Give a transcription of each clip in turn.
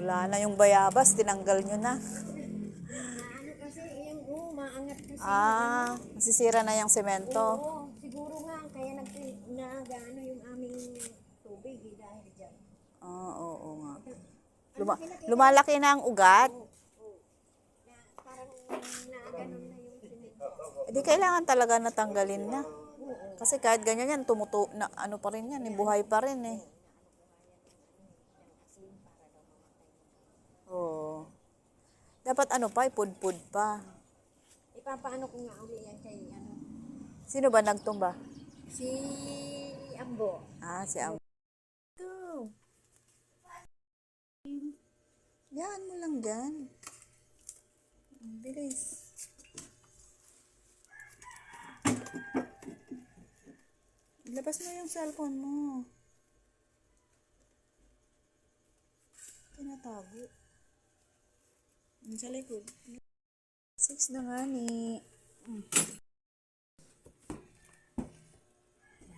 Wala na yung bayabas, tinanggal nyo na. Ano kasi, yung maangat kasi. Masisira na yung semento. Oo, siguro nga, kaya nag-ano yung aming tubig dahil dyan. Oo nga. Lumalaki na ang ugat. Parang naganon na yung semento. Hindi kailangan talaga natanggalin na. Kasi kahit ganyan yan, na ano pa rin yan, buhay pa rin eh. Oo. Dapat ano pa, ipudpud pa. Ipapaano ko nga uli yan kay ano. Sino ba nagtumba? Si Ambo. Si Am. Go! Yan mo lang dyan. Bilis. Labas mo yung cellphone mo. Tinatago. Sa likod. 6 na nga ni.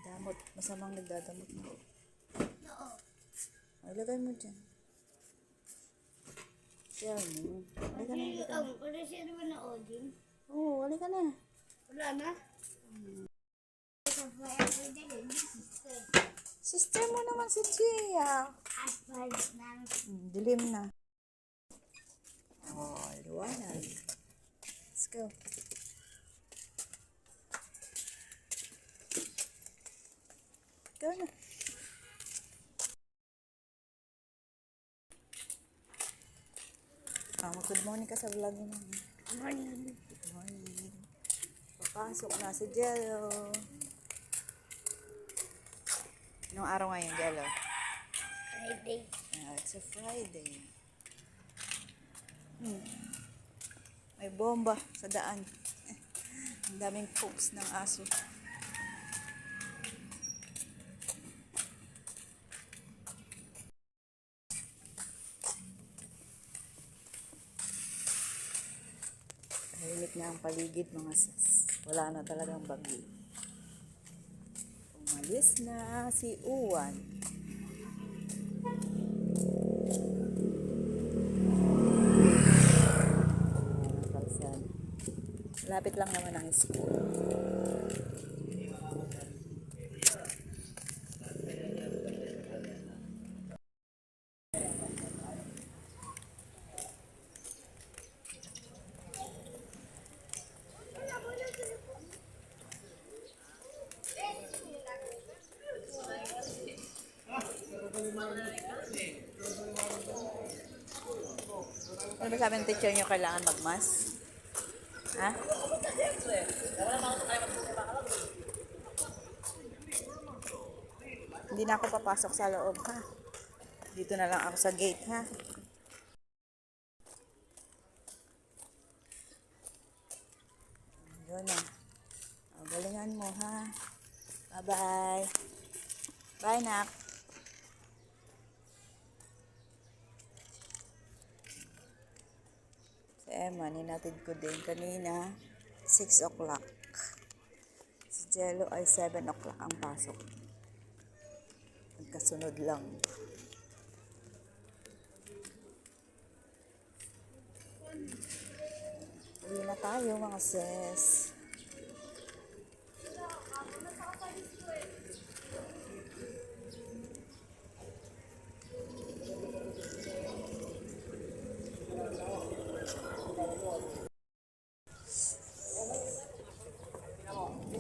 Damot. Masamang nagdadamot mo. Ilagay mo dyan. Share mo. Halika na. Wala siya naman na audio. Oo, halika na. Wala na? Sister mo naman si Gia. Dilim na. Liwanag. Let's go. Go na. Good morning ka sa vlog mo. Good morning. Good morning. Papasok na si Jello. Anong araw ngayon, Jello? Friday. It's a Friday. May bomba sa daan. Ang daming pokes ng aso. Tahimik na ang paligid, mga sis. Wala na talagang bagyo. Umalis na si Uwan. Lapit lang naman ang school. Ano ba sabi ng teacher nyo, kailangan magmas? Ha? Hindi na ako papasok sa loob, ha? Dito na lang ako sa gate, ha? Yun na. Galingan mo, ha? Bye-bye. Bye, Nak. Si Emma, ninatid ko din kanina, 6 o'clock. Si Jello ay 7 o'clock ang pasok. Magkasunod lang. Uwi na tayo, mga sis.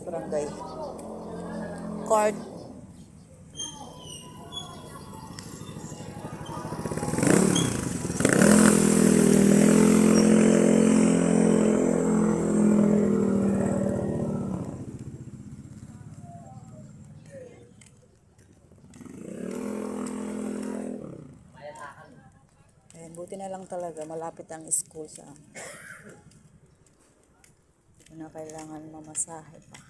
Barangay Court. Ayan, buti na lang talaga malapit ang school sa amin. Hindi ko na kailangan mamasahe pa.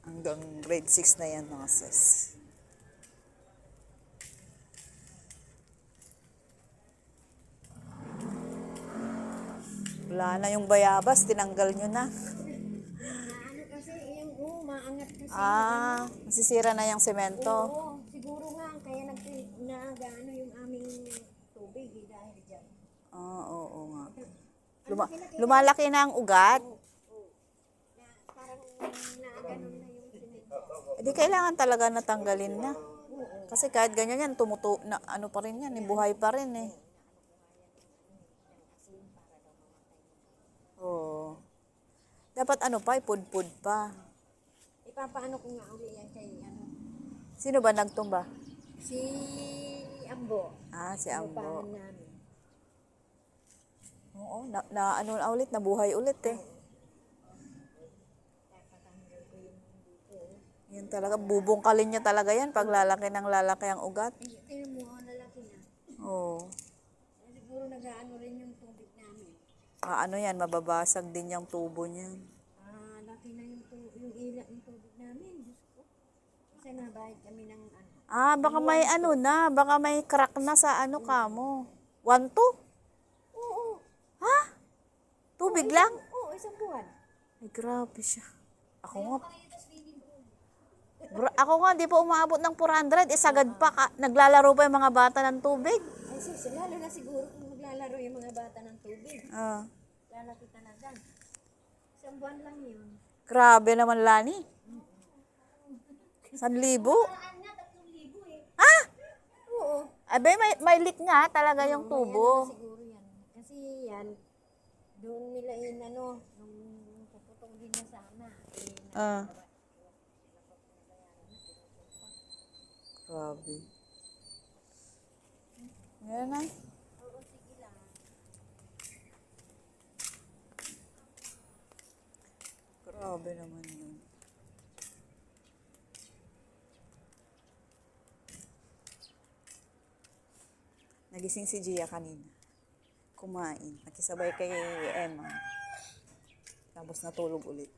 Hanggang grade 6 na yan, mga sis. Wala na yung bayabas, tinanggal nyo na. Ano kasi, yung maangat kasi. Masisira na yung semento. Oo, oo nga. Lumalaki na ang ugat. Na parang naaganon na yung sinigyan. Hindi kailangan talaga natanggalin na. Kasi kahit ganyan yan, na ano pa rin yan, buhay pa rin eh. Oo. Dapat ano pa, ipudpud pa. Ipapaano ko nga uli yan kay ano. Sino ba nagtumba? Si Ambo. Ah, si Ambo. Upahan namin. Oo, ano na ulit, nabuhay ulit eh. Papatanggal ko yung dito. Yan talaga, bubungkalin niya talaga yan pag lalaki ng lalaki ang ugat. Ay, tingnan mo, lalaki na. Oo. Siguro nag-ano rin yung tubig namin. Ano yan, mababasag din yung tubo niyan. Laki na yung ilat ng tubig namin. Diyos ko. Kasi nabayad kami ng ano. Baka may ano na, baka may crack na sa ano kamo. 1-2? Oo. Ha? Tubig lang? Oo, isang buwan. Ay, grabe siya. Ako nga, di pa umaabot ng 400. Sagad pa, naglalaro pa yung mga bata ng tubig. Ay, sis, lalo na siguro kung maglalaro yung mga bata ng tubig. Ah, Lalaki talaga. Isang buwan lang yun. grabe naman, Lani. 1,000? Paraan nga, 3,000 eh. Ah! Oo. Abay, may leak nga talaga yung May ano tubo. na siguro yan. Kasi yan, doon nila nung puputulin na sana. Ah. Grabe. Ngayon na. Oo, sige lang. Grabe naman yun. Nagising si Gia kanina. Kumain. Nakisabay kay Emma. Tapos natulog ulit.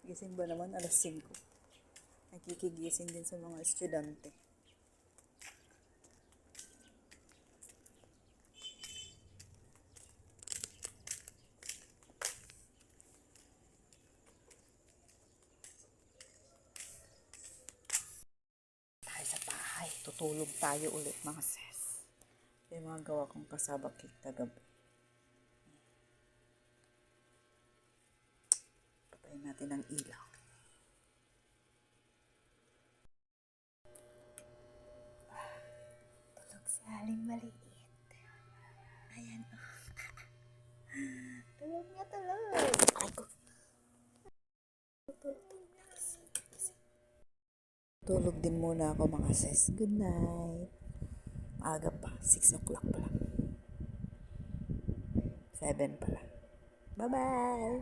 Gising ba naman? Alas 5. Nakikigising din sa mga estudyante. Tayo sa bahay. Tutulog tayo ulit mga sis. Yung mga gawa kong kasabak kagabi. Patayin natin ang ilaw. Tulog si Aling maliit. Ayan o. Tulog nga tulog. Ay ko. Tulog din muna ako mga sis. Good night. Aga pa. 6 o'clock pa lang. 7 pa lang. Bye-bye.